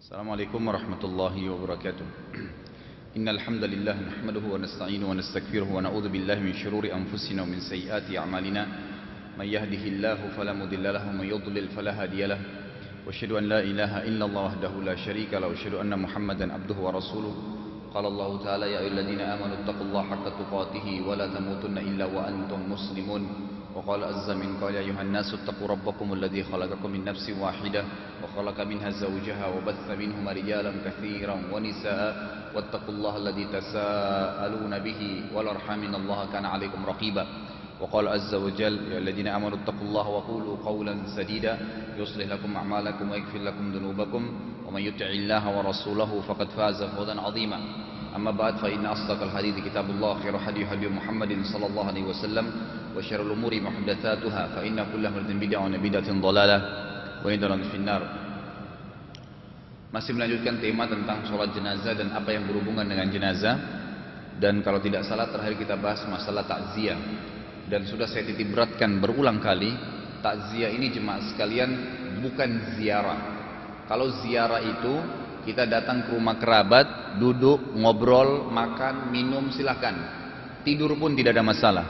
Assalamualaikum warahmatullahi wabarakatuh. Innal hamdalillah nahmaduhu wa nasta'inuhu wa nastaghfiruhu wa na'udzu billahi min shururi anfusina wa min sayyiati a'malina. May yahdihillahu fala mudilla lahu wa may yudlil fala hadiya lahu. Wa asyhadu an la ilaha illallah wahdahu la syarika lahu wa asyhadu anna Muhammadan abduhu wa rasuluhu. Qala Allah ta'ala ya ayyuhalladzina amanu taqullaha haqqa tuqatih wa la tamutunna illa wa antum muslimun. وقال عز من قال يا أيها الناس اتقوا ربكم الذي خلقكم من نفس واحدة وخلق منها زوجها وبث منهما رجالا كثيرا ونساء واتقوا الله الذي تساءلون به والأرحام إن الله كان عليكم رقيبا وقال عز وجل يا الذين آمنوا اتقوا الله وقولوا قولا سديدا يصلح لكم أعمالكم ويغفر لكم ذنوبكم ومن يطع الله ورسوله فقد فاز فوزا عظيما أما بعد فإن أصدق الحديث كتاب الله خير هدي محمد صلى الله عليه وسلم وشر الأمور محدثاتها فإن كل محدثة بدعة وبدعة ضلالة وإن ضلالة في النار. Masih melanjutkan tema tentang sholat jenazah dan apa yang berhubungan dengan jenazah. Dan kalau tidak salah terakhir kita bahas masalah takziah. Dan sudah saya titik beratkan berulang kali, takziah ini jemaah sekalian bukan ziarah. Kalau ziarah itu kita datang ke rumah kerabat, duduk, ngobrol, makan, minum, silakan. Tidur pun tidak ada masalah.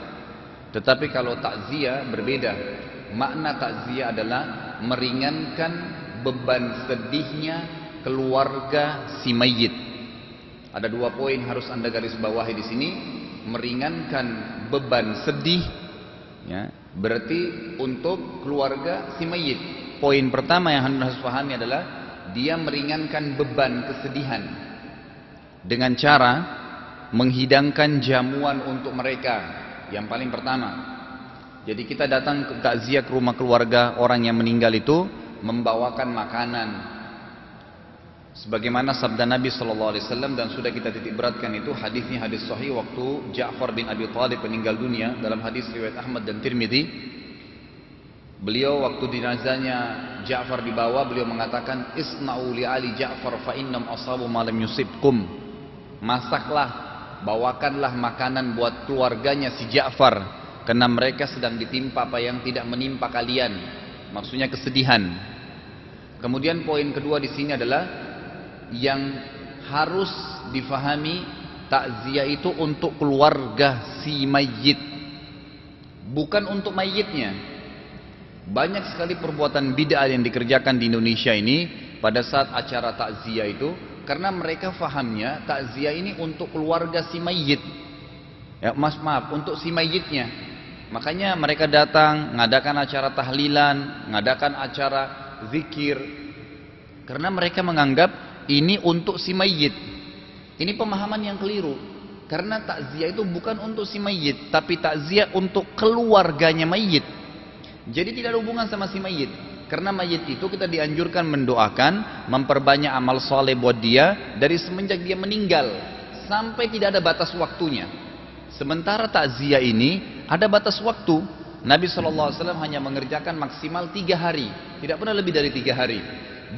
Tetapi kalau takziah berbeda. Makna takziah adalah meringankan beban sedihnya keluarga si mayit. Ada dua poin harus Anda garis bawahi di sini. Meringankan beban sedih, ya, berarti untuk keluarga si mayit. Poin pertama yang Anda harus pahami adalah dia meringankan beban kesedihan dengan cara menghidangkan jamuan untuk mereka. Yang paling pertama, jadi kita datang ke takziah ke rumah keluarga orang yang meninggal itu membawakan makanan sebagaimana sabda Nabi SAW, dan sudah kita titik beratkan itu hadisnya, hadis sahih waktu Ja'far bin Abi Thalib meninggal dunia dalam hadis riwayat Ahmad dan Tirmidzi. Beliau waktu jenazahnya Ja'far dibawa, beliau mengatakan isna'u li ali Ja'far fa innam asabu ma lam yusibkum. Masaklah, bawakanlah makanan buat keluarganya si Ja'far karena mereka sedang ditimpa apa yang tidak menimpa kalian. Maksudnya kesedihan. Kemudian poin kedua di sini adalah yang harus difahami, takziah itu untuk keluarga si mayit, bukan untuk mayitnya. Banyak sekali perbuatan bid'ah yang dikerjakan di Indonesia ini pada saat acara takziah itu, karena mereka fahamnya takziah ini untuk keluarga si mayit. Ya, maaf, untuk si mayitnya. Makanya mereka datang, ngadakan acara tahlilan, ngadakan acara zikir, karena mereka menganggap ini untuk si mayit. Ini pemahaman yang keliru. Karena takziah itu bukan untuk si mayit, tapi takziah untuk keluarganya mayit. Jadi tidak ada hubungan sama si mayit. Karena mayit itu kita dianjurkan mendoakan, memperbanyak amal soleh buat dia dari semenjak dia meninggal sampai tidak ada batas waktunya. Sementara takziah ini ada batas waktu. Nabi SAW hanya mengerjakan maksimal 3 hari, tidak pernah lebih dari 3 hari.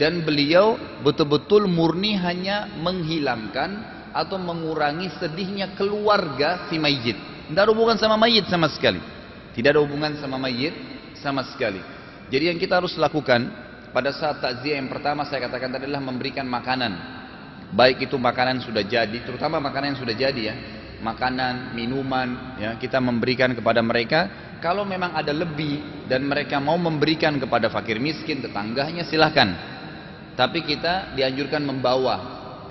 Dan beliau betul-betul murni hanya menghilangkan atau mengurangi sedihnya keluarga si mayit. Tidak ada hubungan sama mayit sama sekali. Tidak ada hubungan sama mayit sama sekali. Jadi yang kita harus lakukan pada saat takziah yang pertama saya katakan tadi adalah memberikan makanan. Baik itu makanan sudah jadi, terutama makanan yang sudah jadi ya. Makanan, minuman, ya, kita memberikan kepada mereka. Kalau memang ada lebih dan mereka mau memberikan kepada fakir miskin, tetangganya, silahkan. Tapi kita dianjurkan membawa.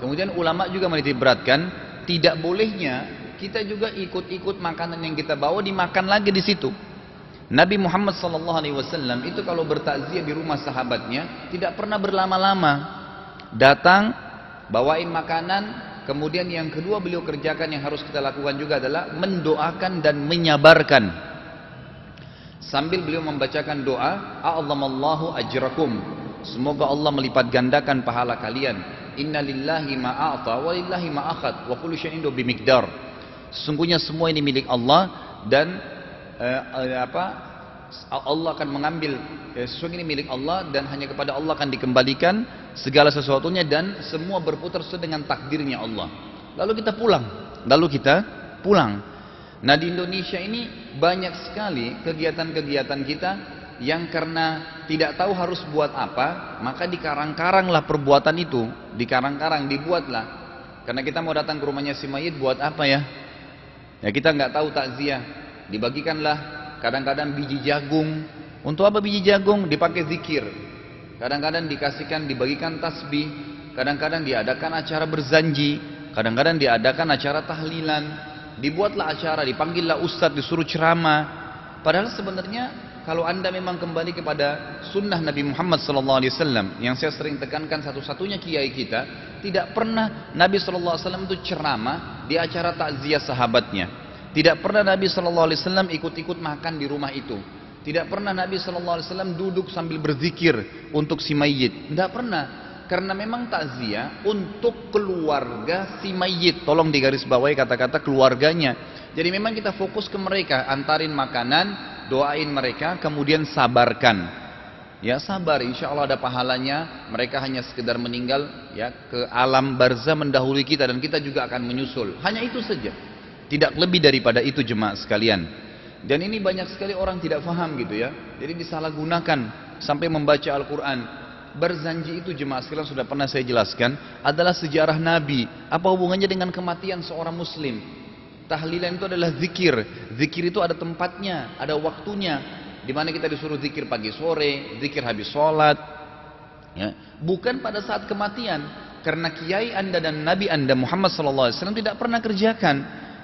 Kemudian ulama juga menitik beratkan, tidak bolehnya kita juga ikut-ikut makanan yang kita bawa dimakan lagi di situ. Nabi Muhammad SAW itu kalau bertakziah di rumah sahabatnya tidak pernah berlama-lama. Datang, bawain makanan, kemudian yang kedua beliau kerjakan yang harus kita lakukan juga adalah mendoakan dan menyabarkan. Sambil beliau membacakan doa, a'adhamallahu ajrakum. Semoga Allah melipat gandakan pahala kalian. Inna lillahi ma'ata wa lillahi ma'akhad wa kullu syai'in bimiqdar. Sesungguhnya semua ini milik Allah dan Allah akan mengambil sesuatu ini milik Allah dan hanya kepada Allah akan dikembalikan segala sesuatunya dan semua berputar sesuai dengan takdirnya Allah. Lalu kita pulang. Nah di Indonesia ini banyak sekali kegiatan-kegiatan kita yang karena tidak tahu harus buat apa, maka dikarang-karanglah perbuatan itu, dikarang-karang, dibuatlah. Karena kita mau datang ke rumahnya si mayit buat apa ya? Ya kita nggak tahu takziah, dibagikanlah kadang-kadang biji jagung. Untuk apa biji jagung? Dipakai zikir. Kadang-kadang dikasihkan, dibagikan tasbih. Kadang-kadang diadakan acara berzanji. Kadang-kadang diadakan acara tahlilan. Dibuatlah acara, dipanggillah ustadz, disuruh ceramah. Padahal sebenarnya kalau anda memang kembali kepada sunnah Nabi Muhammad SAW, yang saya sering tekankan satu-satunya kiai kita, tidak pernah Nabi SAW itu ceramah di acara takziah sahabatnya. Tidak pernah Nabi SAW ikut-ikut makan di rumah itu. Tidak pernah Nabi SAW duduk sambil berzikir untuk si mayit. Tidak pernah. Karena memang takziah untuk keluarga si mayit. Tolong digarisbawahi kata-kata keluarganya. Jadi memang kita fokus ke mereka, antarin makanan, doain mereka, kemudian sabarkan. Ya sabar, insya Allah ada pahalanya. Mereka hanya sekedar meninggal ya ke alam barzah mendahului kita, dan kita juga akan menyusul. Hanya itu saja. Tidak lebih daripada itu jemaah sekalian. Dan ini banyak sekali orang tidak faham gitu ya. Jadi disalahgunakan sampai membaca Al-Quran. Berzanji itu jemaah sekalian sudah pernah saya jelaskan adalah sejarah Nabi. Apa hubungannya dengan kematian seorang muslim? Tahlilan itu adalah zikir. Zikir itu ada tempatnya, ada waktunya. Di mana kita disuruh zikir pagi sore, zikir habis sholat. Ya. Bukan pada saat kematian. Karena kiai anda dan Nabi anda Muhammad SAW tidak pernah kerjakan.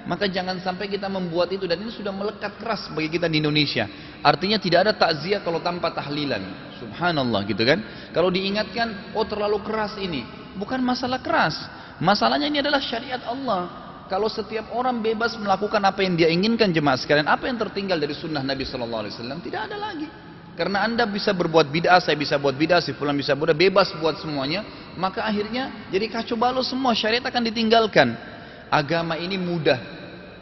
Maka jangan sampai kita membuat itu, dan ini sudah melekat keras bagi kita di Indonesia. Artinya tidak ada takziah kalau tanpa tahlilan. Subhanallah gitu kan. Kalau diingatkan, oh terlalu keras ini. Bukan masalah keras. Masalahnya ini adalah syariat Allah. Kalau setiap orang bebas melakukan apa yang dia inginkan jemaah sekalian, apa yang tertinggal dari sunnah Nabi SAW? Tidak ada lagi. Karena anda bisa berbuat bid'ah, saya bisa buat bid'ah, si fulan bisa buat bebas buat semuanya. Maka akhirnya jadi kacau balau semua, syariat akan ditinggalkan. Agama ini mudah,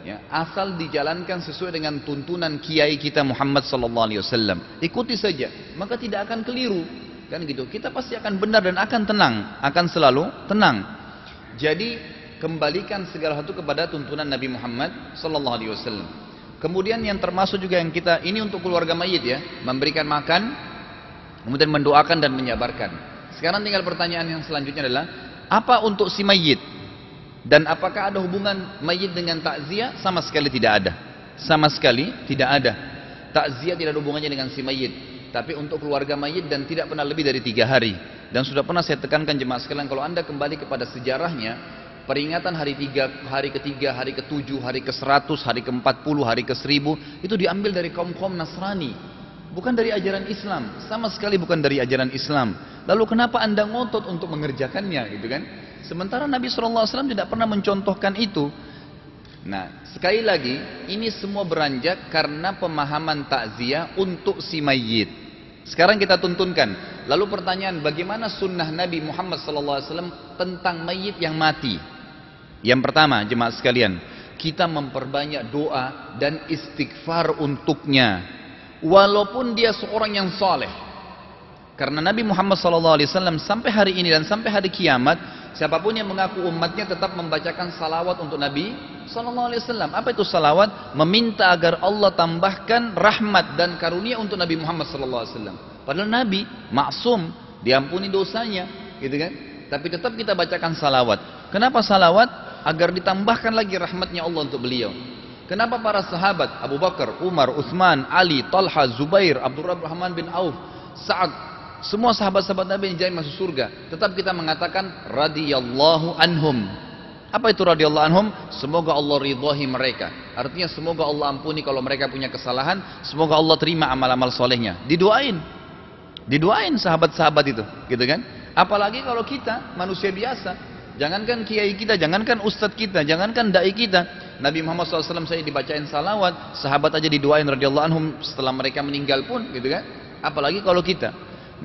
ya, asal dijalankan sesuai dengan tuntunan kiai kita Muhammad SAW. Ikuti saja, maka tidak akan keliru, kan gitu. Kita pasti akan benar dan akan tenang, akan selalu tenang. Jadi kembalikan segala sesuatu kepada tuntunan Nabi Muhammad SAW. Kemudian yang termasuk juga yang kita ini untuk keluarga mayit ya, memberikan makan, kemudian mendoakan dan menyabarkan. Sekarang tinggal pertanyaan yang selanjutnya adalah apa untuk si mayit? Dan apakah ada hubungan mayit dengan takziah? Sama sekali tidak ada. Sama sekali tidak ada. Takziah tidak ada hubungannya dengan si mayit. Tapi untuk keluarga mayit dan tidak pernah lebih dari 3 hari. Dan sudah pernah saya tekankan jemaah sekalian, kalau anda kembali kepada sejarahnya, peringatan hari ketiga, hari ke-7, hari ke-100, hari ke-40, hari ke-1000, itu diambil dari kaum-kaum Nasrani. Bukan dari ajaran Islam. Sama sekali bukan dari ajaran Islam. Lalu kenapa anda ngotot untuk mengerjakannya gitu kan? Sementara Nabi SAW tidak pernah mencontohkan itu. Nah, sekali lagi, ini semua beranjak karena pemahaman takziah untuk si mayit. Sekarang kita tuntunkan. Lalu pertanyaan, bagaimana sunnah Nabi Muhammad SAW tentang mayit yang mati? Yang pertama, jemaah sekalian, kita memperbanyak doa dan istighfar untuknya. Walaupun dia seorang yang saleh. Karena Nabi Muhammad SAW sampai hari ini dan sampai hari kiamat, siapapun yang mengaku umatnya tetap membacakan salawat untuk Nabi SAW. Apa itu salawat? Meminta agar Allah tambahkan rahmat dan karunia untuk Nabi Muhammad SAW. Padahal Nabi maksum, diampuni dosanya, gitu kan? Tapi tetap kita bacakan salawat. Kenapa salawat? Agar ditambahkan lagi rahmatnya Allah untuk beliau. Kenapa para sahabat Abu Bakar, Umar, Utsman, Ali, Talha, Zubair, Abdurrahman bin Auf, Sa'ad, semua sahabat-sahabat Nabi yang jamin masuk surga, tetap kita mengatakan radhiyallahu anhum. Apa itu radhiyallahu anhum? Semoga Allah ridhahi mereka. Artinya semoga Allah ampuni kalau mereka punya kesalahan, semoga Allah terima amal-amal solehnya. Didoain. Didoain sahabat-sahabat itu, gitu kan? Apalagi kalau kita manusia biasa. Jangankan kiai kita, jangankan ustadz kita, jangankan dai kita. Nabi Muhammad SAW saya dibacain salawat, sahabat aja didoain radhiyallahu anhum setelah mereka meninggal pun, gitu kan? Apalagi kalau kita.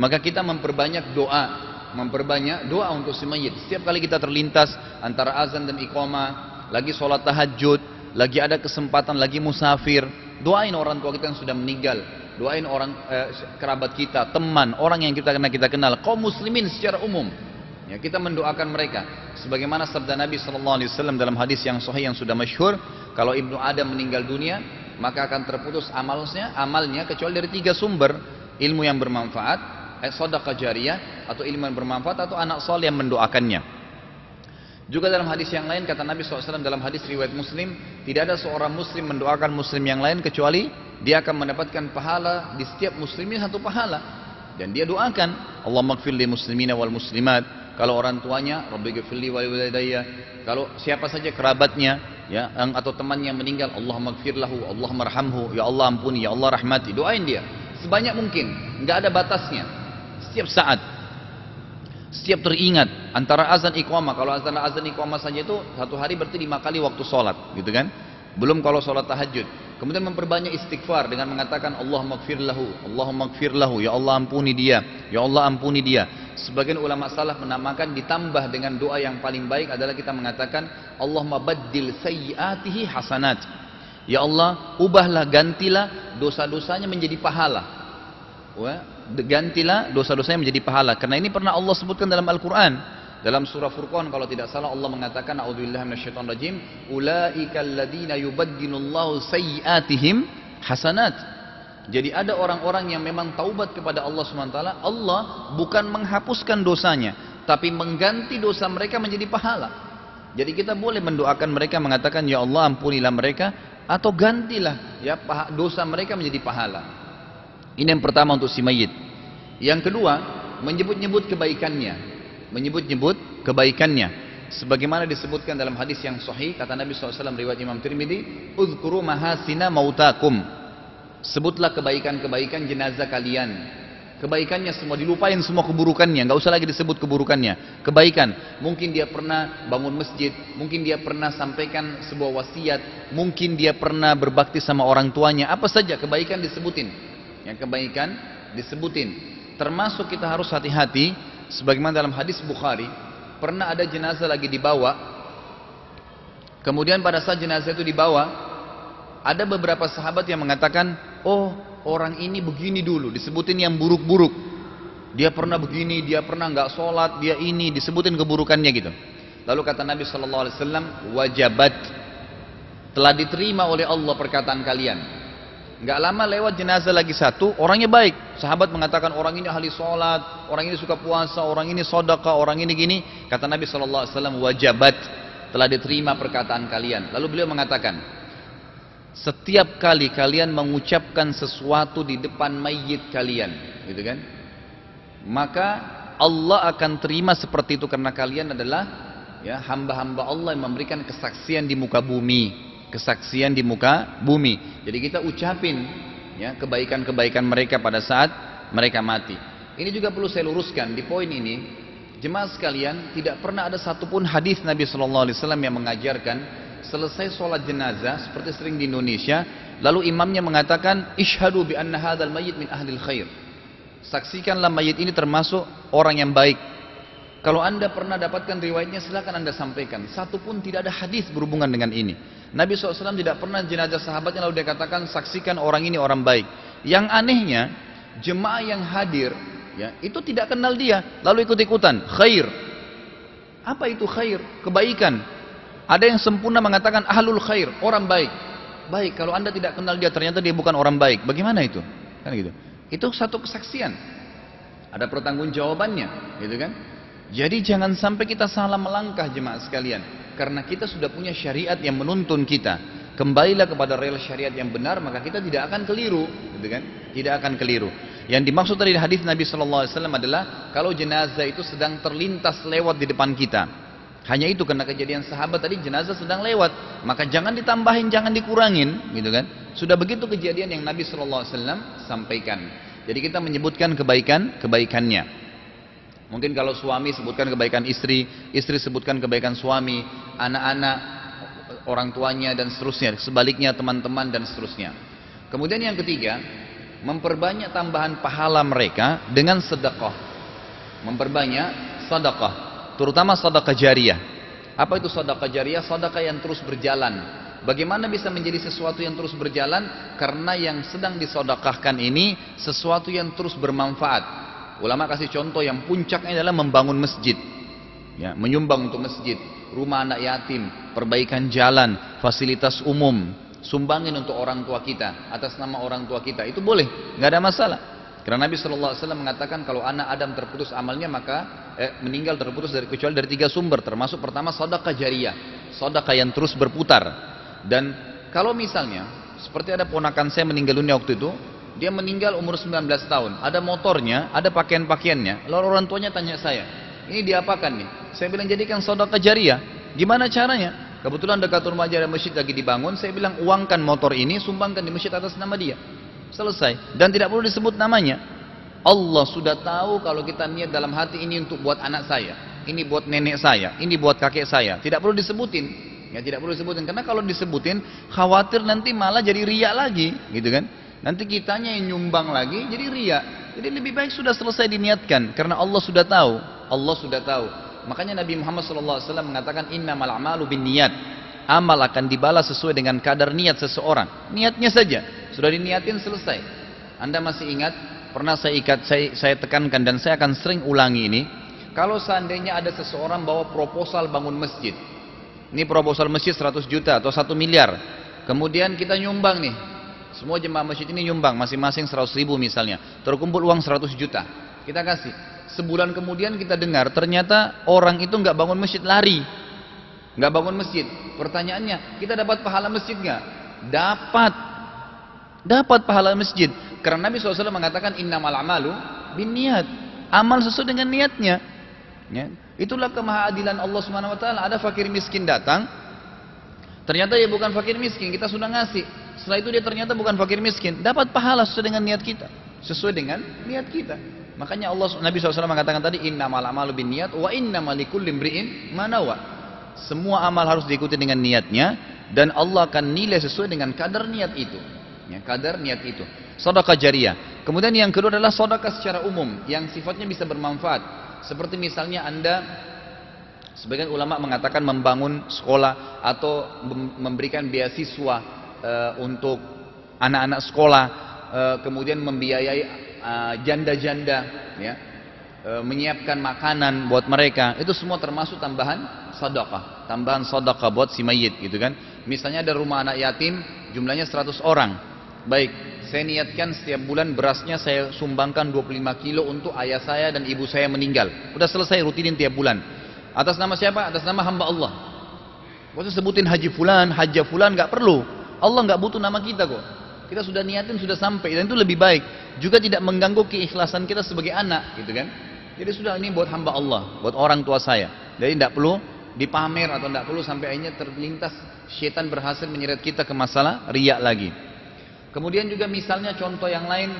Maka kita memperbanyak doa untuk si mayit. Setiap kali kita terlintas antara azan dan iqamah, lagi sholat tahajud, lagi ada kesempatan, lagi musafir, doain orang tua kita yang sudah meninggal, doain orang kerabat kita, teman, orang yang kita kenal, kaum muslimin secara umum. Ya, kita mendoakan mereka. Sebagaimana sabda Nabi SAW dalam hadis yang sahih yang sudah masyhur, kalau Ibnu Adam meninggal dunia, maka akan terputus amalnya kecuali dari 3 sumber. ilmu yang bermanfaat, sedekah jariyah, atau ilmu yang bermanfaat, atau anak soleh yang mendoakannya. Juga dalam hadis yang lain kata Nabi SAW, dalam hadis riwayat Muslim, tidak ada seorang muslim mendoakan muslim yang lain kecuali dia akan mendapatkan pahala di setiap muslimnya satu pahala. Dan dia doakan, Allahumma ighfir li muslimina wal muslimat. Kalau orang tuanya, Rabbi ghfirli wa liwalidayya. Kalau siapa saja kerabatnya, ya, atau teman yang meninggal, Allahumma ighfir lahu, Allahumma arhamhu, ya Allah ampuni, ya Allah rahmati. Doain dia sebanyak mungkin, nggak ada batasnya. Setiap saat, setiap teringat antara azan iqamah. Kalau azan iqamah saja itu satu hari berarti 5 kali waktu sholat, gitu kan? Belum kalau sholat tahajud. Kemudian memperbanyak istighfar dengan mengatakan Allahumma ighfir lahu, Allahumma ighfir lahu, ya Allah ampuni dia, ya Allah ampuni dia. Sebagian ulama salaf menamakan ditambah dengan doa yang paling baik adalah kita mengatakan Allahumma baddil sayyiatihi hasanat. Ya Allah, ubahlah, gantilah dosa-dosanya menjadi pahala. Gantilah dosa-dosanya menjadi pahala. Karena ini pernah Allah sebutkan dalam Al-Quran. Dalam surah Furqan kalau tidak salah Allah mengatakan a'udzubillahi minasyaitonir rajim, ulaikal ladzina yubaddilullahu sayyiatihim hasanat. Jadi ada orang-orang yang memang taubat kepada Allah SWT, Allah bukan menghapuskan dosanya, tapi mengganti dosa mereka menjadi pahala. Jadi kita boleh mendoakan mereka mengatakan ya Allah ampunilah mereka, atau gantilah ya dosa mereka menjadi pahala. Ini yang pertama untuk si mayit. Yang kedua, menyebut-nyebut kebaikannya. Menyebut-nyebut kebaikannya sebagaimana disebutkan dalam hadis yang sahih kata Nabi SAW riwayat Imam Tirmidzi, uzkuru mahasina mautakum, sebutlah kebaikan-kebaikan jenazah kalian. Kebaikannya semua, dilupain semua keburukannya, nggak usah lagi disebut keburukannya. Kebaikan, mungkin dia pernah bangun masjid, mungkin dia pernah sampaikan sebuah wasiat, mungkin dia pernah berbakti sama orang tuanya, apa saja kebaikan disebutin. Yang kebaikan disebutin. Termasuk kita harus hati-hati. Sebagaimana dalam hadis Bukhari, pernah ada jenazah lagi dibawa. Kemudian pada saat jenazah itu dibawa, ada beberapa sahabat yang mengatakan, oh orang ini begini dulu, disebutin yang buruk-buruk. Dia pernah begini, dia pernah nggak sholat, dia ini, disebutin keburukannya gitu. Lalu kata Nabi SAW, wajabat, telah diterima oleh Allah perkataan kalian. Nggak lama lewat jenazah lagi satu, orangnya baik. Sahabat mengatakan orang ini ahli sholat, orang ini suka puasa, orang ini sedekah, orang ini gini. Kata Nabi SAW, wajabat, telah diterima perkataan kalian. Lalu beliau mengatakan, setiap kali kalian mengucapkan sesuatu di depan mayit kalian, gitu kan, maka Allah akan terima seperti itu karena kalian adalah ya hamba-hamba Allah yang memberikan kesaksian di muka bumi. Kesaksian di muka bumi. Jadi kita ucapin ya kebaikan-kebaikan mereka pada saat mereka mati. Ini juga perlu saya luruskan di poin ini, jemaah sekalian, tidak pernah ada satupun hadis Nabi SAW yang mengajarkan selesai sholat jenazah seperti sering di Indonesia, lalu imamnya mengatakan ishhadu bi anna hadzal mayyit min ahlil khair. Saksikanlah mayit ini termasuk orang yang baik. Kalau anda pernah dapatkan riwayatnya silakan anda sampaikan. Satupun tidak ada hadis berhubungan dengan ini. Nabi SAW tidak pernah jenazah sahabatnya lalu dia katakan saksikan orang ini orang baik. Yang anehnya jemaah yang hadir ya itu tidak kenal dia lalu ikut-ikutan khair. Apa itu khair? Kebaikan. Ada yang sempurna mengatakan ahlul khair, orang baik. Baik, kalau anda tidak kenal dia ternyata dia bukan orang baik. Bagaimana itu? Kan gitu. Itu satu kesaksian. Ada pertanggungjawabannya, gitu kan? Jadi jangan sampai kita salah melangkah jemaah sekalian. Karena kita sudah punya syariat yang menuntun kita. Kembalilah kepada rel syariat yang benar, maka kita tidak akan keliru, gitu kan? Tidak akan keliru. Yang dimaksud dari hadis Nabi SAW adalah kalau jenazah itu sedang terlintas lewat di depan kita. Hanya itu karena kejadian sahabat tadi jenazah sedang lewat, maka jangan ditambahin, jangan dikurangin, gitu kan? Sudah begitu kejadian yang Nabi SAW sampaikan. Jadi kita menyebutkan kebaikannya. Mungkin kalau suami sebutkan kebaikan istri, istri sebutkan kebaikan suami, anak-anak, orang tuanya dan seterusnya, sebaliknya teman-teman dan seterusnya. Kemudian yang ketiga, memperbanyak tambahan pahala mereka dengan sedekah. Memperbanyak sedekah, terutama sedekah jariyah. Apa itu sedekah jariyah? Sedekah yang terus berjalan. Bagaimana bisa menjadi sesuatu yang terus berjalan? Karena yang sedang disedekahkan ini sesuatu yang terus bermanfaat. Ulama kasih contoh yang puncaknya adalah membangun masjid, ya, menyumbang untuk masjid, rumah anak yatim, perbaikan jalan, fasilitas umum, sumbangin untuk orang tua kita, atas nama orang tua kita, itu boleh, nggak ada masalah. Karena Nabi SAW mengatakan kalau anak Adam terputus amalnya maka meninggal terputus kecuali dari 3 sumber, termasuk pertama sedekah jariyah, sedekah yang terus berputar. Dan kalau misalnya seperti ada ponakan saya meninggal dunia waktu itu, dia meninggal umur 19 tahun, ada motornya, ada pakaian-pakaiannya, lalu orang tuanya tanya saya, ini diapakan nih? Saya bilang jadikan sedekah jariyah. Gimana caranya? Kebetulan dekat rumah ada masjid lagi dibangun, saya bilang uangkan motor ini, sumbangkan di masjid atas nama dia. Selesai. Dan tidak perlu disebut namanya. Allah sudah tahu kalau kita niat dalam hati ini untuk buat anak saya, ini buat nenek saya, ini buat kakek saya. Tidak perlu disebutin. Ya, tidak perlu disebutin karena kalau disebutin khawatir nanti malah jadi riya lagi, gitu kan? Nanti kitanya yang nyumbang lagi jadi riya. Jadi lebih baik sudah selesai diniatkan karena Allah sudah tahu. Allah sudah tahu. Makanya Nabi Muhammad SAW mengatakan innamal a'malu binniyat. Amal akan dibalas sesuai dengan kadar niat seseorang. Niatnya saja. Sudah diniatin selesai. Anda masih ingat? Pernah saya tekankan dan saya akan sering ulangi ini. Kalau seandainya ada seseorang bawa proposal bangun masjid. Ini proposal masjid 100 juta atau 1 miliar. Kemudian kita nyumbang nih. Semua jemaah masjid ini nyumbang masing-masing 100 ribu misalnya. Terkumpul uang 100 juta. Kita kasih. Sebulan kemudian kita dengar ternyata orang itu nggak bangun masjid, lari. Nggak bangun masjid. Pertanyaannya, kita dapat pahala masjid nggak? Dapat pahala masjid. Karena Nabi SAW mengatakan innamal a'malu binniyat. Amal sesuai dengan niatnya. Ya. Itulah kemahadilan Allah Subhanahu wa taala. Ada fakir miskin datang, ternyata dia bukan fakir miskin, kita sudah ngasih. Setelah itu dia ternyata bukan fakir miskin, dapat pahala sesuai dengan niat kita. Sesuai dengan niat kita. Makanya Nabi SAW mengatakan tadi innamal a'malu binniyat wa innamal likulli imri'in ma nawa. Semua amal harus diikuti dengan niatnya dan Allah akan nilai sesuai dengan kadar niat itu. Ya, kadar niat itu. Sedekah jariyah. Kemudian yang kedua adalah sedekah secara umum yang sifatnya bisa bermanfaat. Seperti misalnya Anda, sebagian ulama mengatakan membangun sekolah atau memberikan beasiswa untuk anak-anak sekolah, kemudian membiayai janda-janda, ya, menyiapkan makanan buat mereka, itu semua termasuk tambahan sedekah buat si mayit, gitu kan. Misalnya ada rumah anak yatim, jumlahnya 100 orang. Baik, saya niatkan setiap bulan berasnya saya sumbangkan 25 kilo untuk ayah saya dan ibu saya meninggal. Udah selesai rutinin tiap bulan. Atas nama siapa? Atas nama hamba Allah. Gak usah sebutin haji fulan, hajjah fulan, gak perlu. Allah gak butuh nama kita kok. Kita sudah niatin, sudah sampai, dan itu lebih baik. Juga tidak mengganggu keikhlasan kita sebagai anak, gitu kan. Jadi sudah, ini buat hamba Allah, buat orang tua saya. Jadi tidak perlu dipamer atau tidak perlu sampai akhirnya terlintas syaitan berhasil menyeret kita ke masalah riya lagi. Kemudian juga misalnya contoh yang lain,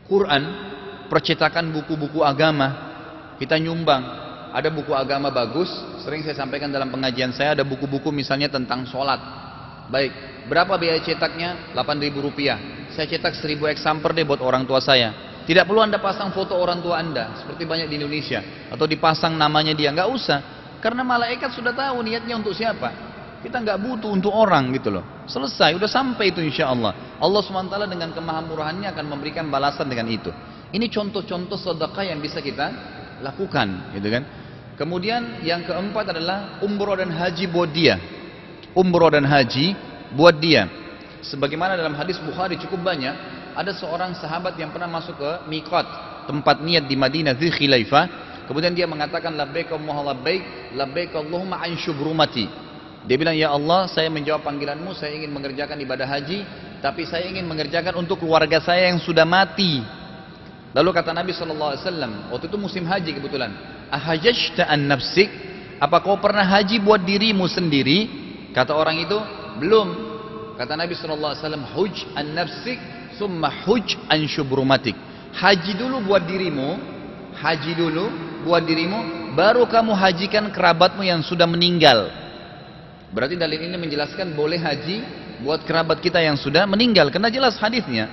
Quran, percetakan buku-buku agama, kita nyumbang. Ada buku agama bagus, sering saya sampaikan dalam pengajian saya, ada buku-buku misalnya tentang sholat. Baik, berapa biaya cetaknya? Rp8.000. Saya cetak 1000 eksemplar deh buat orang tua saya. Tidak perlu Anda pasang foto orang tua Anda, seperti banyak di Indonesia, atau dipasang namanya dia, nggak usah. Karena malaikat sudah tahu niatnya untuk siapa. Kita nggak butuh untuk orang gitu loh. Selesai, udah sampai itu insya Allah. Allah SWT dengan kemahamurahannya akan memberikan balasan dengan itu. Ini contoh-contoh sedekah yang bisa kita lakukan, gitu kan. Kemudian yang keempat adalah umroh dan haji buat dia. Umroh dan haji buat dia. Sebagaimana dalam hadis Bukhari cukup banyak, ada seorang sahabat yang pernah masuk ke miqat, tempat niat di Madinah, Dzul Khulaifah. Kemudian dia mengatakan labbaik Allahumma labbaik, labbaik Allahumma an syubrumati. Dia bilang, ya Allah, saya menjawab panggilanmu, saya ingin mengerjakan ibadah haji, tapi saya ingin mengerjakan untuk keluarga saya yang sudah mati. Lalu kata Nabi SAW, waktu itu musim haji kebetulan, ahajjta an nafsik, apa kau pernah haji buat dirimu sendiri? Kata orang itu, belum. Kata Nabi SAW, huj an nafsik, summa huj an syubrumatik. Haji dulu buat dirimu, haji dulu buat dirimu, baru kamu hajikan kerabatmu yang sudah meninggal. Berarti dalil ini menjelaskan boleh haji buat kerabat kita yang sudah meninggal, karena jelas hadisnya.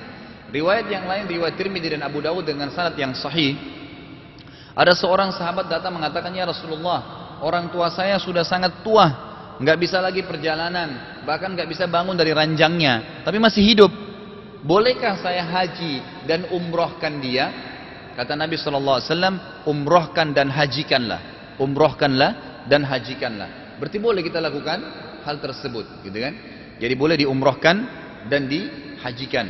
Riwayat yang lain, riwayat Tirmidzi dan Abu Dawud dengan sanad yang sahih, ada seorang sahabat datang mengatakan, ya Rasulullah, orang tua saya sudah sangat tua, nggak bisa lagi perjalanan, bahkan nggak bisa bangun dari ranjangnya, tapi masih hidup. Bolehkah saya haji dan umrohkan dia? Kata Nabi SAW, umrohkan dan hajikanlah. Umrohkanlah dan hajikanlah. Berarti boleh kita lakukan hal tersebut, gitu kan? Jadi boleh diumrohkan dan dihajikan.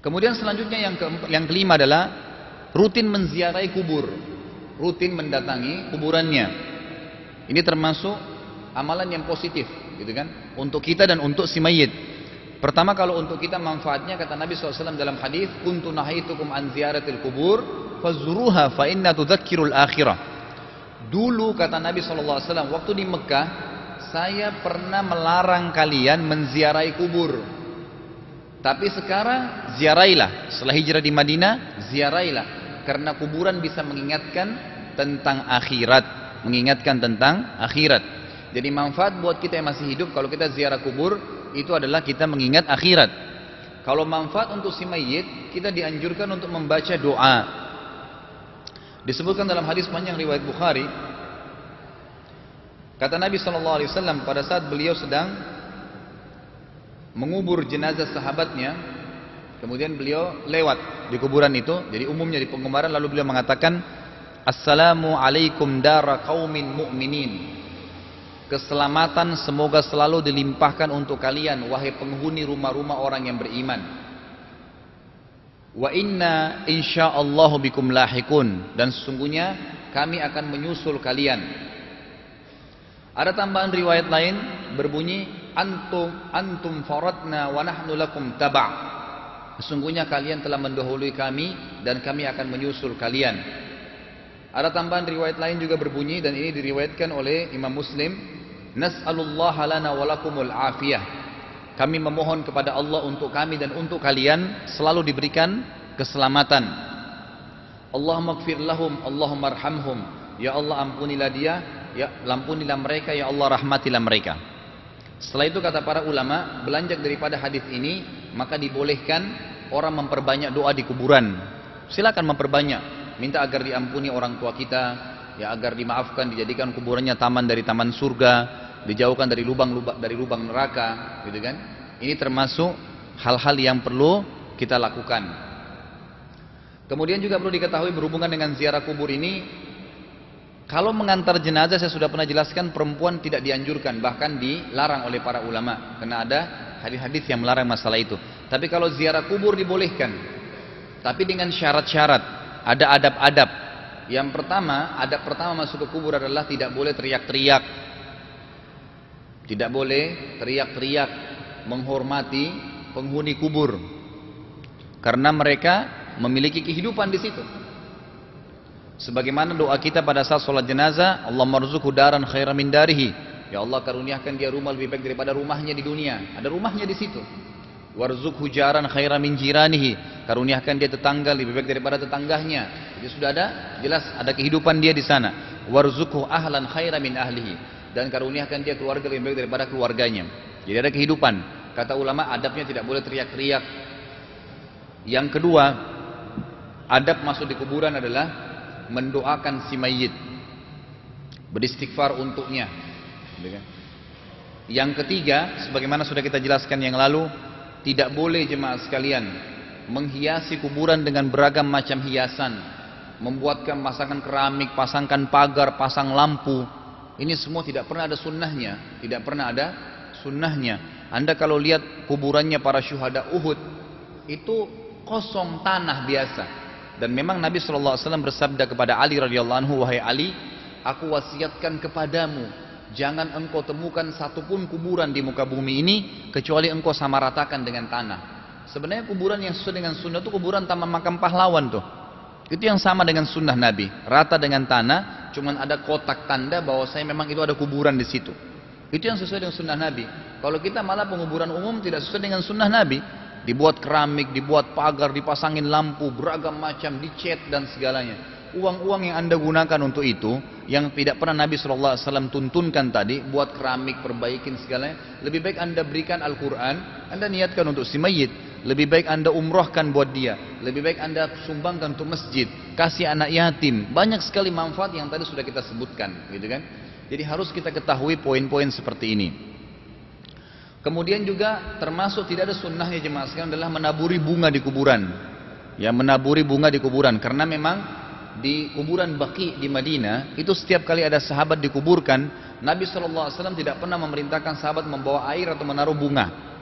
Kemudian selanjutnya yang kelima adalah rutin menziarahi kubur, rutin mendatangi kuburannya. Ini termasuk amalan yang positif, gitu kan? Untuk kita dan untuk si mayit. Pertama, kalau untuk kita manfaatnya, kata Nabi SAW dalam hadis, kuntu nahaitukum an ziyaratil kubur fazuruha fa inna tudzakkirul akhirah. Dulu kata Nabi SAW waktu di Mekah, saya pernah melarang kalian menziarahi kubur. Tapi sekarang ziarailah. Setelah hijrah di Madinah, ziarailah, karena kuburan bisa mengingatkan tentang akhirat, mengingatkan tentang akhirat. Jadi manfaat buat kita yang masih hidup kalau kita ziarah kubur itu adalah kita mengingat akhirat. Kalau manfaat untuk si mayit, kita dianjurkan untuk membaca doa. Disebutkan dalam hadis panjang riwayat Bukhari, kata Nabi SAW pada saat beliau sedang mengubur jenazah sahabatnya, kemudian beliau lewat di kuburan itu. Jadi umumnya di penguburan, lalu beliau mengatakan, Assalamu alaikum dara qaumin mu'minin. Keselamatan semoga selalu dilimpahkan untuk kalian, wahai penghuni rumah-rumah orang yang beriman. Wa inna insyaallahu bikum lahikun. Dan sesungguhnya kami akan menyusul kalian. Ada tambahan riwayat lain berbunyi, antum faradna wa nahnu lakum taba'. Sesungguhnya kalian telah mendahului kami dan kami akan menyusul kalian. Ada tambahan riwayat lain juga berbunyi, dan ini diriwayatkan oleh Imam Muslim, nas'alullaha lana wa lakumul afiyah. Kami memohon kepada Allah untuk kami dan untuk kalian selalu diberikan keselamatan. Allahumma ighfir lahum, Allahumma arhamhum. Ya Allah, ampunilah dia, ya ampunilah mereka, ya Allah rahmatilah mereka. Setelah itu kata para ulama, belanjak daripada hadis ini, maka dibolehkan orang memperbanyak doa di kuburan. Silakan memperbanyak, minta agar diampuni orang tua kita, ya agar dimaafkan, dijadikan kuburannya taman dari taman surga, dijauhkan dari lubang neraka, gitu kan? Ini termasuk hal-hal yang perlu kita lakukan. Kemudian juga perlu diketahui berhubungan dengan ziarah kubur ini, kalau mengantar jenazah, saya sudah pernah jelaskan, perempuan tidak dianjurkan, bahkan dilarang oleh para ulama, karena ada hadis-hadis yang melarang masalah itu. Tapi kalau ziarah kubur dibolehkan, tapi dengan syarat-syarat, ada adab-adab. Yang pertama, adab pertama masuk ke kubur adalah tidak boleh teriak-teriak. Tidak boleh teriak-teriak menghormati penghuni kubur, karena mereka memiliki kehidupan di situ. Sebagaimana doa kita pada saat sholat jenazah, Allahumma rzuqhu daran khairan min darihi. Ya Allah, karuniakan dia rumah lebih baik daripada rumahnya di dunia. Ada rumahnya di situ. Warzuqhu jaran khairan min jiranihi. Karuniakan dia tetangga lebih baik daripada tetangganya. Jadi sudah ada, jelas ada kehidupan dia di sana. Warzuqhu ahlan khairan min ahlihi. Dan karuniakan dia keluarga lebih baik daripada keluarganya. Jadi ada kehidupan. Kata ulama, adabnya tidak boleh teriak-teriak. Yang kedua, adab masuk di kuburan adalah mendoakan si mayit, beristighfar untuknya. Yang ketiga, sebagaimana sudah kita jelaskan yang lalu, tidak boleh jemaah sekalian menghiasi kuburan dengan beragam macam hiasan, membuatkan pasangkan keramik, pasangkan pagar, pasang lampu. Ini semua tidak pernah ada sunnahnya, tidak pernah ada sunnahnya. Anda kalau lihat kuburannya para syuhada Uhud, itu kosong, tanah biasa. Dan memang Nabi SAW bersabda kepada Ali radhiyallahu anhu, wahai Ali, aku wasiatkan kepadamu, jangan engkau temukan satupun kuburan di muka bumi ini kecuali engkau samaratakan dengan tanah. Sebenarnya kuburan yang sesuai dengan sunnah itu kuburan taman makam pahlawan tuh. Itu yang sama dengan sunnah Nabi, rata dengan tanah, cuman ada kotak tanda bahwa saya memang itu ada kuburan di situ. Itu yang sesuai dengan sunnah Nabi. Kalau kita malah penguburan umum tidak sesuai dengan sunnah Nabi, dibuat keramik, dibuat pagar, dipasangin lampu, beragam macam, dicat dan segalanya. Uang-uang yang Anda gunakan untuk itu, yang tidak pernah Nabi SAW tuntunkan tadi, buat keramik, perbaikin segalanya, lebih baik Anda berikan Al-Quran, Anda niatkan untuk si mayit. Lebih baik Anda umrohkan buat dia, lebih baik Anda sumbangkan untuk masjid, kasih anak yatim. Banyak sekali manfaat yang tadi sudah kita sebutkan, gitu kan? Jadi harus kita ketahui poin-poin seperti ini. Kemudian juga termasuk tidak ada sunnahnya jemaah sekalian adalah menaburi bunga di kuburan. Ya, menaburi bunga di kuburan, karena memang di kuburan Baqi di Madinah itu setiap kali ada sahabat dikuburkan, Nabi SAW tidak pernah memerintahkan sahabat membawa air atau menaruh bunga.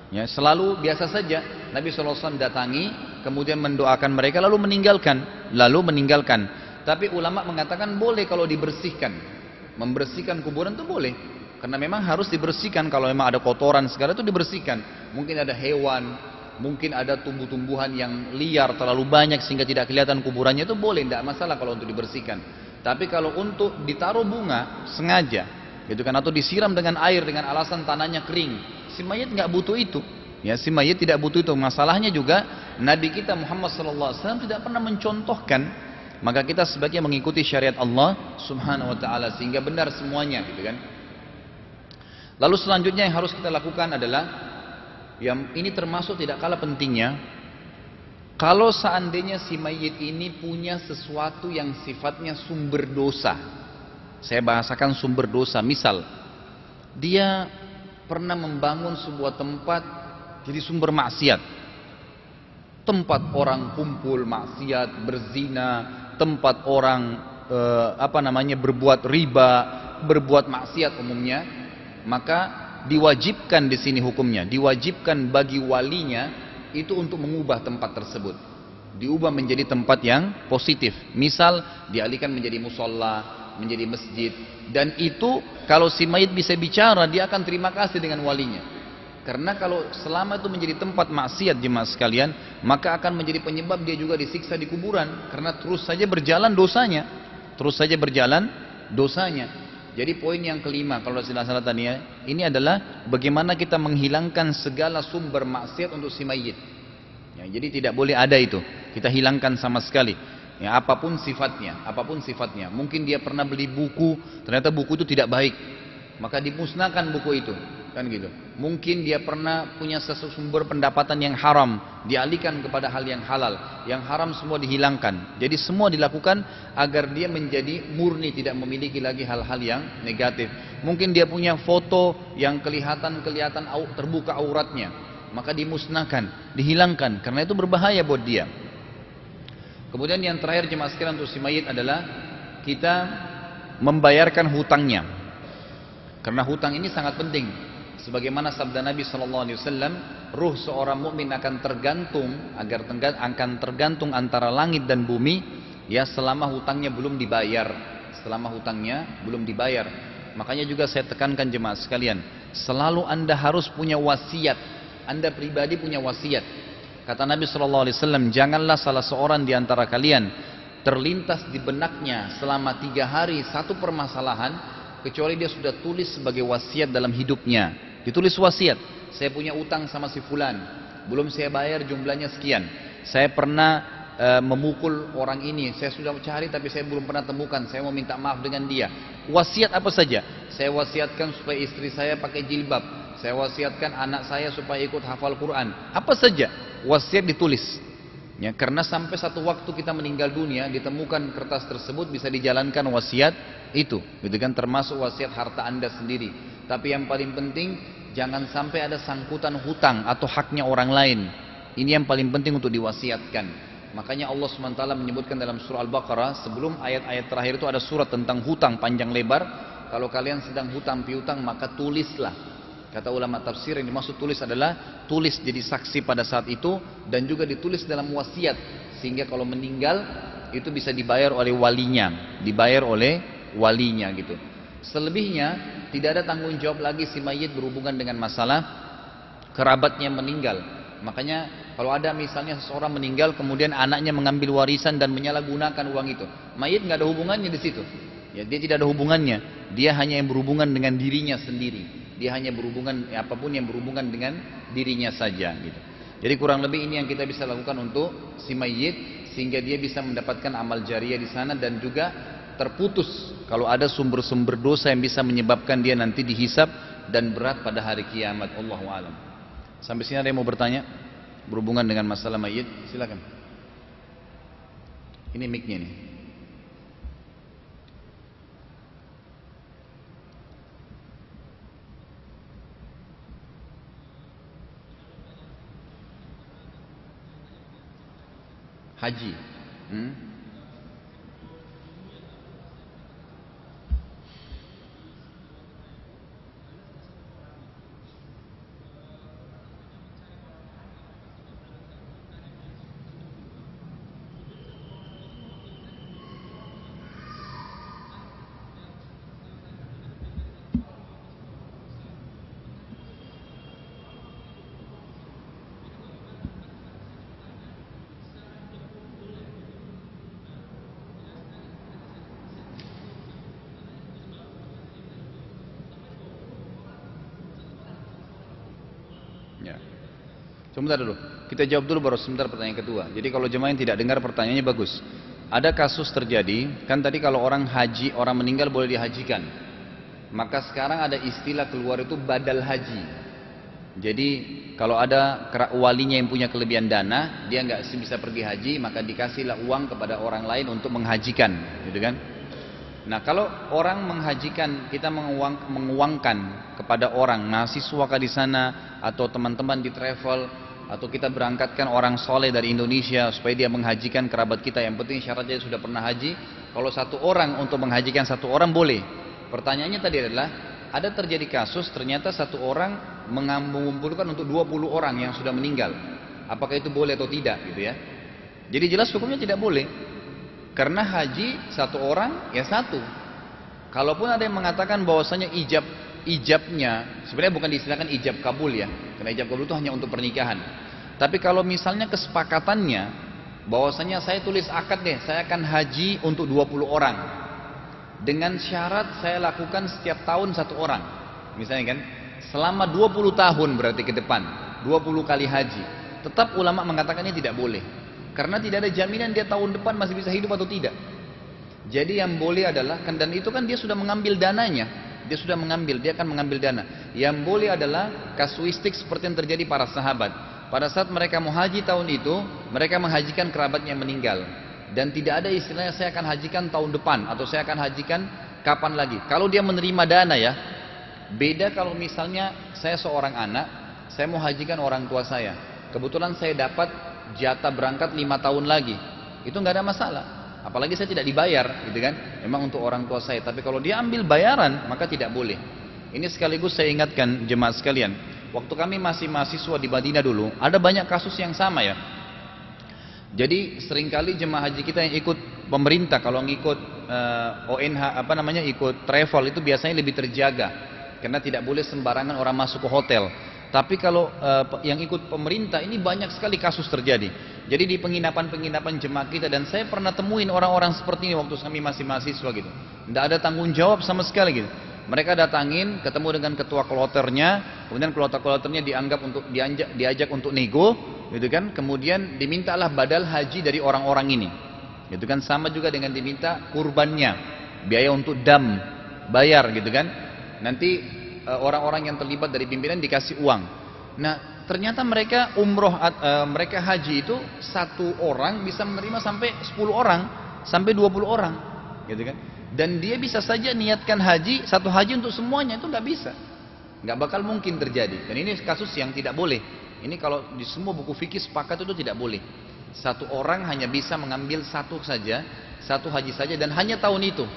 Ya, selalu biasa saja Nabi SAW datangi, kemudian mendoakan mereka, lalu meninggalkan. Tapi ulama mengatakan boleh kalau dibersihkan. Membersihkan kuburan itu boleh. Karena memang harus dibersihkan, kalau memang ada kotoran segala itu dibersihkan. Mungkin ada hewan, mungkin ada tumbuh-tumbuhan yang liar terlalu banyak sehingga tidak kelihatan kuburannya, itu boleh, tidak masalah kalau untuk dibersihkan. Tapi kalau untuk ditaruh bunga sengaja, gitu kan, atau disiram dengan air dengan alasan tanahnya kering, si mayit nggak butuh itu. Ya, si mayit tidak butuh itu. Masalahnya juga Nabi kita Muhammad SAW tidak pernah mencontohkan. Maka kita sebaiknya mengikuti syariat Allah Subhanahu Wa Taala sehingga benar semuanya, gitu kan. Lalu selanjutnya yang harus kita lakukan adalah, yang ini termasuk tidak kalah pentingnya, kalau seandainya si mayit ini punya sesuatu yang sifatnya sumber dosa. Saya bahasakan sumber dosa. Misal, dia pernah membangun sebuah tempat jadi sumber maksiat. Tempat orang kumpul maksiat, berzina, tempat orang berbuat riba, berbuat maksiat umumnya, maka diwajibkan di sini hukumnya, diwajibkan bagi walinya itu untuk mengubah tempat tersebut, diubah menjadi tempat yang positif. Misal dialihkan menjadi musola, menjadi masjid, dan itu kalau si mayit bisa bicara, dia akan terima kasih dengan walinya. Karena kalau selama itu menjadi tempat maksiat jemaah sekalian, maka akan menjadi penyebab dia juga disiksa di kuburan, karena terus saja berjalan dosanya. Jadi poin yang kelima, kalau tidak salah tadi ya, ini adalah bagaimana kita menghilangkan segala sumber maksiat untuk si mayit. Ya, jadi tidak boleh ada itu, kita hilangkan sama sekali. Ya, apapun sifatnya. Mungkin dia pernah beli buku, ternyata buku itu tidak baik, maka dimusnahkan buku itu, kan gitu. Mungkin dia pernah punya sumber pendapatan yang haram, dialihkan kepada hal yang halal. Yang haram semua dihilangkan. Jadi semua dilakukan agar dia menjadi murni, tidak memiliki lagi hal-hal yang negatif. Mungkin dia punya foto yang kelihatan terbuka auratnya, maka dimusnahkan, dihilangkan, karena itu berbahaya buat dia. Kemudian yang terakhir jemaah sekalian untuk si mayit adalah kita membayarkan hutangnya. Karena hutang ini sangat penting. Sebagaimana sabda Nabi SAW, ruh seorang mukmin akan tergantung antara langit dan bumi, ya, selama hutangnya belum dibayar. Makanya juga saya tekankan jemaah sekalian, selalu Anda harus punya wasiat. Anda pribadi punya wasiat. Kata Nabi SAW, janganlah salah seorang di antara kalian terlintas di benaknya selama 3 hari satu permasalahan, kecuali dia sudah tulis sebagai wasiat dalam hidupnya. Ditulis wasiat, saya punya utang sama si fulan, belum saya bayar jumlahnya sekian. Saya pernah memukul orang ini, saya sudah cari tapi saya belum pernah temukan, saya mau minta maaf dengan dia. Wasiat apa saja? Saya wasiatkan supaya istri saya pakai jilbab, saya wasiatkan anak saya supaya ikut hafal Quran. Apa saja, wasiat ditulis. Ya, karena sampai satu waktu kita meninggal dunia, ditemukan kertas tersebut, bisa dijalankan wasiat itu, gitu kan, termasuk wasiat harta Anda sendiri. Tapi yang paling penting, jangan sampai ada sangkutan hutang atau haknya orang lain. Ini yang paling penting untuk diwasiatkan. Makanya Allah SWT menyebutkan dalam surah Al-Baqarah, sebelum ayat-ayat terakhir itu ada surat tentang hutang panjang lebar. Kalau kalian sedang hutang piutang, maka tulislah. Kata ulama tafsir, yang dimaksud tulis adalah tulis jadi saksi pada saat itu, dan juga ditulis dalam wasiat, sehingga kalau meninggal itu bisa dibayar oleh walinya, gitu. Selebihnya tidak ada tanggung jawab lagi si mayit berhubungan dengan masalah kerabatnya meninggal. Makanya kalau ada misalnya seseorang meninggal kemudian anaknya mengambil warisan dan menyalahgunakan uang itu, mayit nggak ada hubungannya di situ. Ya, dia tidak ada hubungannya. Dia hanya yang berhubungan dengan dirinya sendiri. Dia hanya berhubungan apapun yang berhubungan dengan dirinya saja, gitu. Jadi kurang lebih ini yang kita bisa lakukan untuk si mayit, sehingga dia bisa mendapatkan amal jariah di sana, dan juga terputus kalau ada sumber-sumber dosa yang bisa menyebabkan dia nanti dihisab dan berat pada hari kiamat. Allahu a'lam. Sampai sini ada yang mau bertanya berhubungan dengan masalah mayit? Silakan. Ini mic-nya nih. Haji. Sebentar dulu, kita jawab dulu baru sebentar pertanyaan kedua. Jadi kalau jemaah yang tidak dengar pertanyaannya bagus. Ada kasus terjadi, kan tadi kalau orang haji, orang meninggal boleh dihajikan. Maka sekarang ada istilah keluar itu badal haji. Jadi kalau ada walinya yang punya kelebihan dana, dia nggak bisa pergi haji, maka dikasihlah uang kepada orang lain untuk menghajikan, gitu kan? Nah kalau orang menghajikan, kita menguangkan kepada orang mahasiswa di sana atau teman-teman di travel, atau kita berangkatkan orang soleh dari Indonesia supaya dia menghajikan kerabat kita, yang penting syaratnya sudah pernah haji. Kalau satu orang untuk menghajikan satu orang boleh. Pertanyaannya tadi adalah, ada terjadi kasus ternyata satu orang mengumpulkan untuk 20 orang yang sudah meninggal. Apakah itu boleh atau tidak gitu ya? Jadi jelas hukumnya tidak boleh. Karena haji satu orang ya satu. Kalaupun ada yang mengatakan bahwasanya ijabnya sebenarnya bukan diistilahkan ijab kabul ya, karena ijab kabul itu hanya untuk pernikahan. Tapi kalau misalnya kesepakatannya bahwasanya saya tulis akad deh, saya akan haji untuk 20 orang dengan syarat saya lakukan setiap tahun satu orang, misalnya kan, selama 20 tahun berarti ke depan 20 kali haji, tetap ulama mengatakannya tidak boleh, karena tidak ada jaminan dia tahun depan masih bisa hidup atau tidak. Jadi yang boleh adalah, dan itu kan dia sudah mengambil dananya, dia akan mengambil dana. Yang boleh adalah kasuistik seperti yang terjadi para sahabat. Pada saat mereka mau haji tahun itu, mereka menghajikan kerabatnya yang meninggal. Dan tidak ada istilahnya saya akan hajikan tahun depan, atau saya akan hajikan kapan lagi. Kalau dia menerima dana ya, beda kalau misalnya saya seorang anak, saya mau hajikan orang tua saya. Kebetulan saya dapat jatah berangkat 5 tahun lagi, itu nggak ada masalah. Apalagi saya tidak dibayar, gitu kan? Memang untuk orang tua saya. Tapi kalau dia ambil bayaran, maka tidak boleh. Ini sekaligus saya ingatkan jemaat sekalian. Waktu kami masih mahasiswa di Madinah dulu, ada banyak kasus yang sama ya. Jadi seringkali jemaah haji kita yang ikut pemerintah, kalau ngikut ONH, ikut travel itu biasanya lebih terjaga. Karena tidak boleh sembarangan orang masuk ke hotel. Tapi kalau yang ikut pemerintah ini banyak sekali kasus terjadi. Jadi di penginapan-penginapan jemaah kita, dan saya pernah temuin orang-orang seperti ini waktu kami masih mahasiswa gitu. Tidak ada tanggung jawab sama sekali gitu. Mereka datangin, ketemu dengan ketua kloternya, kemudian kloternya diajak untuk nego, gitu kan? Kemudian dimintalah badal haji dari orang-orang ini, gitu kan? Sama juga dengan diminta kurbannya, biaya untuk dam, bayar, gitu kan? Nanti orang-orang yang terlibat dari pimpinan dikasih uang. Nah, ternyata mereka mereka haji itu satu orang bisa menerima sampai 10 orang, sampai 20 orang, gitu kan? Dan dia bisa saja niatkan haji, satu haji untuk semuanya, itu nggak bisa, nggak bakal mungkin terjadi. Dan ini kasus yang tidak boleh. Ini kalau di semua buku fikih sepakat itu tidak boleh. Satu orang hanya bisa mengambil satu saja, satu haji saja, dan hanya tahun itu.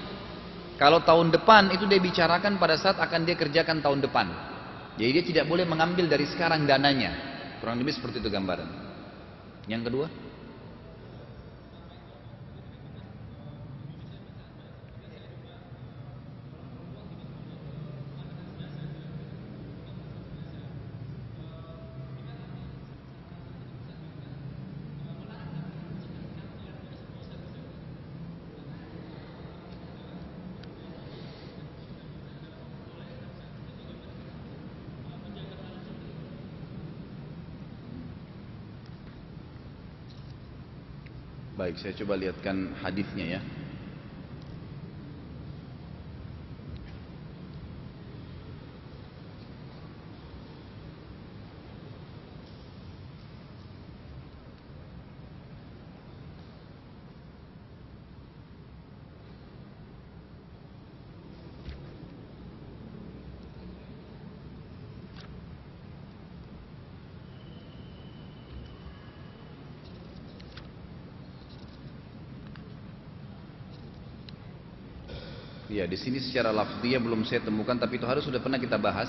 Kalau tahun depan itu dia bicarakan pada saat akan dia kerjakan tahun depan. Jadi dia tidak boleh mengambil dari sekarang dananya. Kurang lebih seperti itu gambaran. Yang kedua, baik, saya coba lihatkan hadisnya ya. Ya, di sini secara lafziyah belum saya temukan, tapi itu harus sudah pernah kita bahas.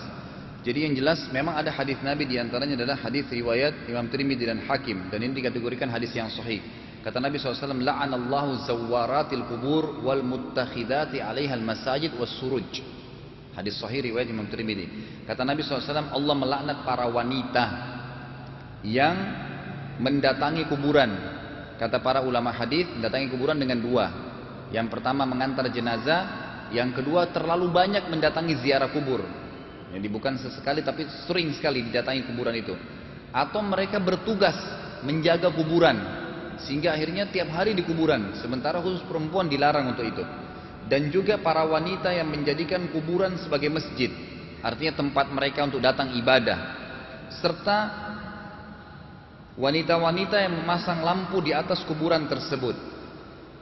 Jadi yang jelas memang ada hadis Nabi, diantaranya adalah hadis riwayat Imam Tirmidzi dan Hakim, dan ini dikategorikan hadis yang sahih. Kata Nabi SAW, la'anallahu zawwaratil kubur wal muttakhidati 'alaiha al-masajid was suruj. Hadis sahih riwayat Imam Tirmidzi. Kata Nabi SAW, Allah melaknat para wanita yang mendatangi kuburan. Kata para ulama hadis, mendatangi kuburan dengan dua. Yang pertama mengantar jenazah, yang kedua terlalu banyak mendatangi ziarah kubur. Jadi bukan sesekali tapi sering sekali didatangi kuburan itu. Atau mereka bertugas menjaga kuburan, sehingga akhirnya tiap hari di kuburan, sementara khusus perempuan dilarang untuk itu. Dan juga para wanita yang menjadikan kuburan sebagai masjid, artinya tempat mereka untuk datang ibadah. Serta wanita-wanita yang memasang lampu di atas kuburan tersebut.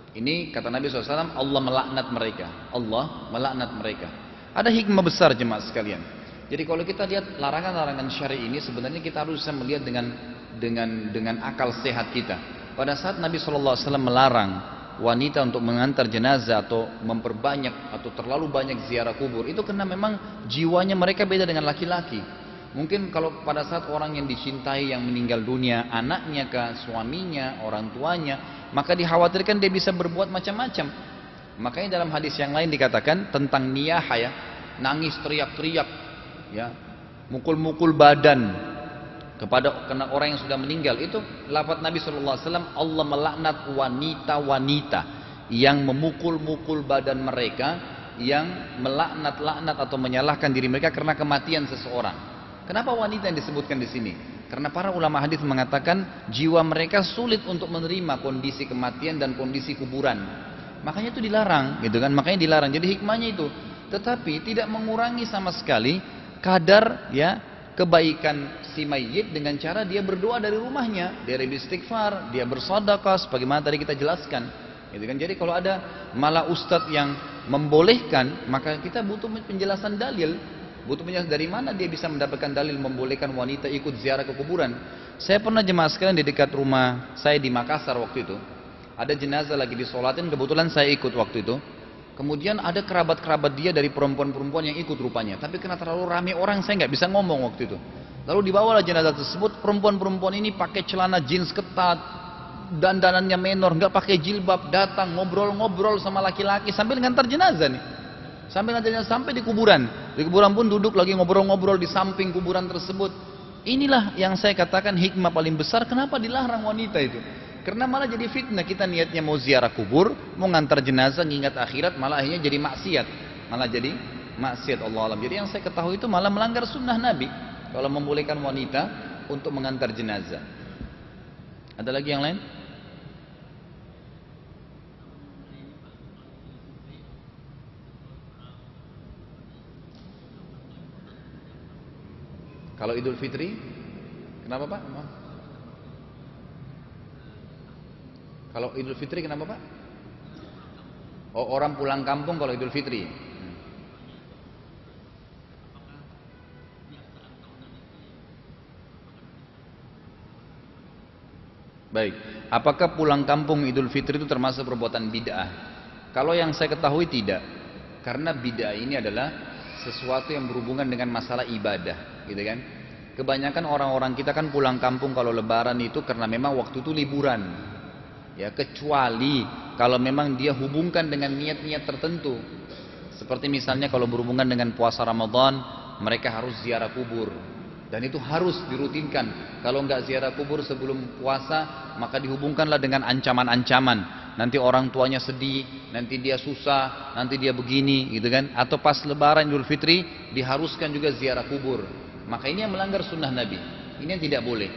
Ini kata Nabi SAW, Allah melaknat mereka. Allah melaknat mereka. Ada hikmah besar jemaah sekalian. Jadi kalau kita lihat larangan-larangan syar'i ini, sebenarnya kita harus bisa melihat dengan akal sehat kita. Pada saat Nabi SAW melarang wanita untuk mengantar jenazah atau memperbanyak atau terlalu banyak ziarah kubur, itu karena memang jiwanya mereka beda dengan laki-laki. Mungkin kalau pada saat orang yang dicintai yang meninggal dunia, anaknya kah, suaminya, orang tuanya, maka dikhawatirkan dia bisa berbuat macam-macam. Makanya dalam hadis yang lain dikatakan tentang niyaha, ya, nangis teriak-teriak, ya, mukul-mukul badan kena orang yang sudah meninggal. Itu lafaz Nabi SAW, Allah melaknat wanita-wanita yang memukul-mukul badan mereka, yang melaknat-laknat atau menyalahkan diri mereka karena kematian seseorang. Kenapa wanita yang disebutkan di sini? Karena para ulama hadis mengatakan jiwa mereka sulit untuk menerima kondisi kematian dan kondisi kuburan. Makanya itu dilarang, gitu kan? Makanya dilarang. Jadi hikmahnya itu, tetapi tidak mengurangi sama sekali kadar, ya, kebaikan si mayit dengan cara dia berdoa dari rumahnya, dia beristighfar, dia bersedekah, sebagaimana tadi kita jelaskan, gitu kan? Jadi kalau ada malah ustadz yang membolehkan, maka kita butuh penjelasan dalil. Butuh penjelasan dari mana dia bisa mendapatkan dalil membolehkan wanita ikut ziarah ke kuburan. Saya pernah jemaah sekalian di dekat rumah saya di Makassar waktu itu, ada jenazah lagi disolatin, kebetulan saya ikut waktu itu. Kemudian ada kerabat-kerabat dia dari perempuan-perempuan yang ikut rupanya, tapi karena terlalu ramai orang saya nggak bisa ngomong waktu itu. Lalu dibawalah jenazah tersebut, perempuan-perempuan ini pakai celana jeans ketat, dandanannya menor, nggak pakai jilbab, datang ngobrol-ngobrol sama laki-laki sambil ngantar jenazah nih. Sampai nantinya sampai di kuburan. Di kuburan pun duduk lagi ngobrol-ngobrol di samping kuburan tersebut. Inilah yang saya katakan hikmah paling besar kenapa dilarang wanita itu. Karena malah jadi fitnah, kita niatnya mau ziarah kubur, mau ngantar jenazah, ngingat akhirat, malah akhirnya jadi maksiat. Malah jadi maksiat, Allah alam. Jadi yang saya ketahui itu malah melanggar sunnah Nabi kalau membolehkan wanita untuk mengantar jenazah. Ada lagi yang lain? Kalau Idul Fitri, kenapa Pak? Kalau Idul Fitri kenapa Pak? Oh, orang pulang kampung kalau Idul Fitri. Baik, apakah pulang kampung Idul Fitri itu termasuk perbuatan bid'ah? Kalau yang saya ketahui tidak, karena bid'ah ini adalah sesuatu yang berhubungan dengan masalah ibadah, gitu kan? Kebanyakan orang-orang kita kan pulang kampung kalau Lebaran itu karena memang waktu itu liburan, ya, kecuali kalau memang dia hubungkan dengan niat-niat tertentu, seperti misalnya kalau berhubungan dengan puasa Ramadan, mereka harus ziarah kubur, dan itu harus dirutinkan. Kalau nggak ziarah kubur sebelum puasa, maka dihubungkanlah dengan ancaman-ancaman. Nanti orang tuanya sedih, nanti dia susah, nanti dia begini, gitu kan? Atau pas Lebaran Idul Fitri diharuskan juga ziarah kubur. Maka ini yang melanggar sunnah Nabi. Ini yang tidak boleh.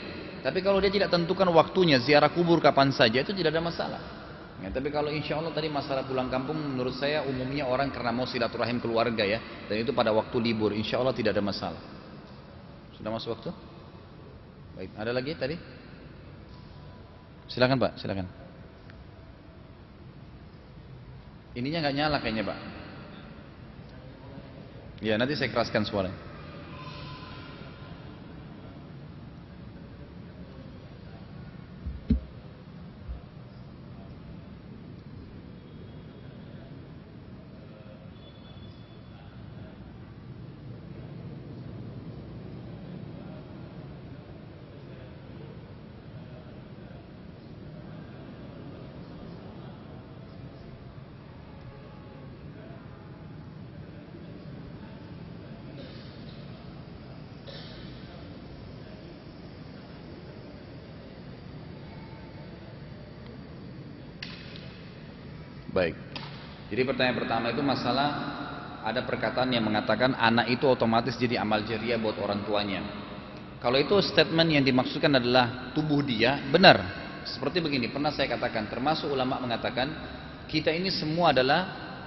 Tapi kalau dia tidak tentukan waktunya ziarah kubur kapan saja, itu tidak ada masalah. Ya, tapi kalau insya Allah tadi masalah pulang kampung, menurut saya umumnya orang karena mau silaturahim keluarga, ya, dan itu pada waktu libur, insya Allah tidak ada masalah. Sudah masuk waktu? Baik, ada lagi tadi? Silakan Pak, silakan. Ininya nggak nyala kayaknya Pak. Ya, nanti saya keraskan suaranya. Baik. Jadi pertanyaan pertama itu masalah ada perkataan yang mengatakan anak itu otomatis jadi amal jariah buat orang tuanya. Kalau itu statement yang dimaksudkan adalah tubuh dia, benar. Seperti begini, pernah saya katakan, termasuk ulama mengatakan, kita ini semua adalah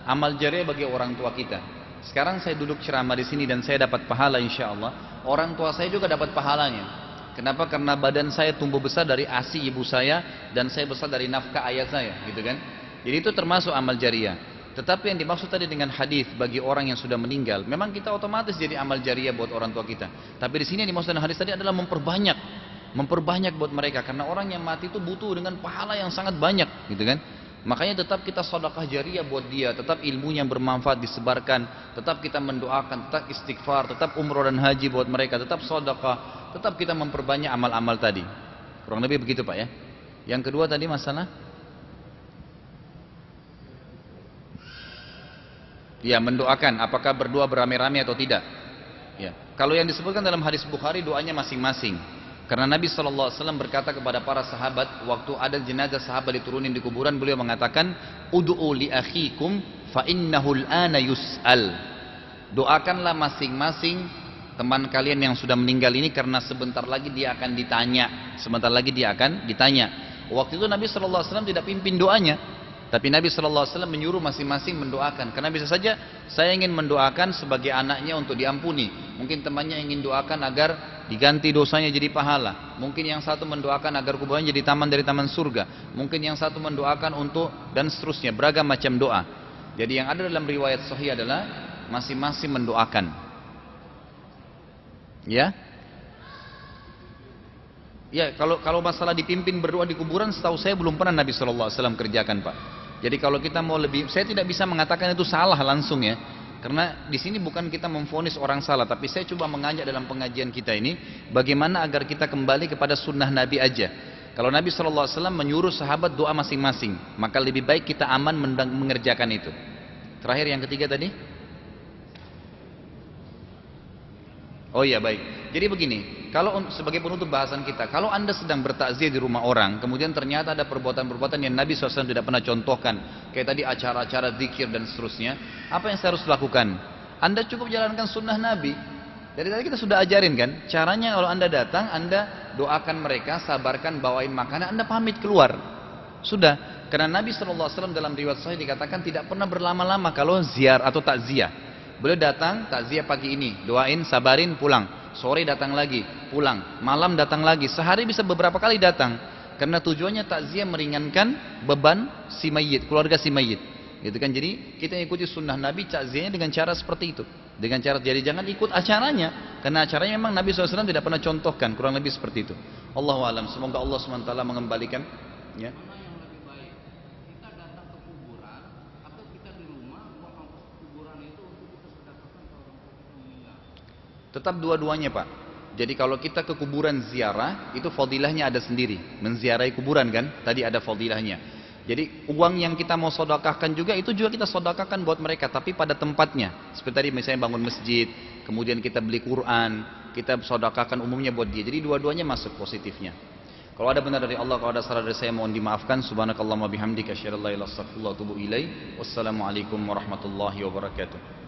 amal jariah bagi orang tua kita. Sekarang saya duduk ceramah di sini dan saya dapat pahala insya Allah. Orang tua saya juga dapat pahalanya. Kenapa? Karena badan saya tumbuh besar dari ASI ibu saya dan saya besar dari nafkah ayah saya, gitu kan? Jadi itu termasuk amal jariah. Tetapi yang dimaksud tadi dengan hadis bagi orang yang sudah meninggal, memang kita otomatis jadi amal jariah buat orang tua kita. Tapi di sini yang dimaksud dengan hadis tadi adalah memperbanyak buat mereka, karena orang yang mati itu butuh dengan pahala yang sangat banyak, gitu kan? Makanya tetap kita sedekah jariah buat dia, tetap ilmunya bermanfaat disebarkan, tetap kita mendoakan, tetap istighfar, tetap umroh dan haji buat mereka, tetap sedekah, tetap kita memperbanyak amal-amal tadi. Kurang lebih begitu Pak ya. Yang kedua tadi masalah ya mendoakan, apakah berdoa beramai-ramai atau tidak? Ya, kalau yang disebutkan dalam hadis Bukhari doanya masing-masing. Karena Nabi SAW berkata kepada para sahabat waktu ada jenazah sahabat diturunin di kuburan, beliau mengatakan, "Ud'u li akhikum fa innahu al-ana yus'al." Doakanlah masing-masing teman kalian yang sudah meninggal ini karena sebentar lagi dia akan ditanya. Sebentar lagi dia akan ditanya. Waktu itu Nabi SAW tidak pimpin doanya. Tapi Nabi SAW menyuruh masing-masing mendoakan. Karena bisa saja saya ingin mendoakan sebagai anaknya untuk diampuni. Mungkin temannya ingin doakan agar diganti dosanya jadi pahala. Mungkin yang satu mendoakan agar kuburannya jadi taman dari taman surga. Mungkin yang satu mendoakan untuk dan seterusnya. Beragam macam doa. Jadi yang ada dalam riwayat sahih adalah masing-masing mendoakan. Ya. Ya, kalau masalah dipimpin berdoa di kuburan, setahu saya belum pernah Nabi SAW kerjakan Pak. Jadi kalau kita mau lebih, saya tidak bisa mengatakan itu salah langsung ya, karena di sini bukan kita memvonis orang salah, tapi saya coba mengajak dalam pengajian kita ini, bagaimana agar kita kembali kepada sunnah Nabi aja. Kalau Nabi SAW menyuruh sahabat doa masing-masing, maka lebih baik kita aman mengerjakan itu. Terakhir yang ketiga tadi. Oh iya baik. Jadi begini, kalau sebagai penutup bahasan kita, kalau Anda sedang bertakziah di rumah orang, kemudian ternyata ada perbuatan-perbuatan yang Nabi SAW tidak pernah contohkan, kayak tadi acara-acara zikir dan seterusnya, apa yang saya harus lakukan? Anda cukup jalankan sunnah Nabi. Dari tadi kita sudah ajarin kan, caranya kalau Anda datang, Anda doakan mereka, sabarkan, bawain makanan, Anda pamit keluar. Sudah, karena Nabi SAW dalam riwayat sahih dikatakan tidak pernah berlama-lama kalau ziar atau takziah. Beliau datang, takziah pagi ini, doain, sabarin, pulang. Sore datang lagi, pulang. Malam datang lagi. Sehari bisa beberapa kali datang. Karena tujuannya takziah meringankan beban si mayit, keluarga si mayit. Gitu kan? Jadi kita ikuti sunnah Nabi takziahnya dengan cara seperti itu. Dengan cara, jadi jangan ikut acaranya. Karena acaranya memang Nabi SAW tidak pernah contohkan. Kurang lebih seperti itu. Allahu a'lam. Semoga Allah SWT mengembalikan. Ya. Tetap dua-duanya Pak. Jadi kalau kita ke kuburan ziarah, itu fadilahnya ada sendiri. Menziarahi kuburan kan, tadi ada fadilahnya. Jadi uang yang kita mau sedekahkan juga, itu juga kita sedekahkan buat mereka, tapi pada tempatnya. Seperti tadi misalnya bangun masjid, kemudian kita beli Quran, kita sedekahkan umumnya buat dia. Jadi dua-duanya masuk positifnya. Kalau ada benar dari Allah, kalau ada salah dari saya mohon dimaafkan. Subhanakallahumma bihamdika asyhadu an la ilaha illa anta astaghfiruka wa atubu ilaik. Wassalamualaikum warahmatullahi wabarakatuh.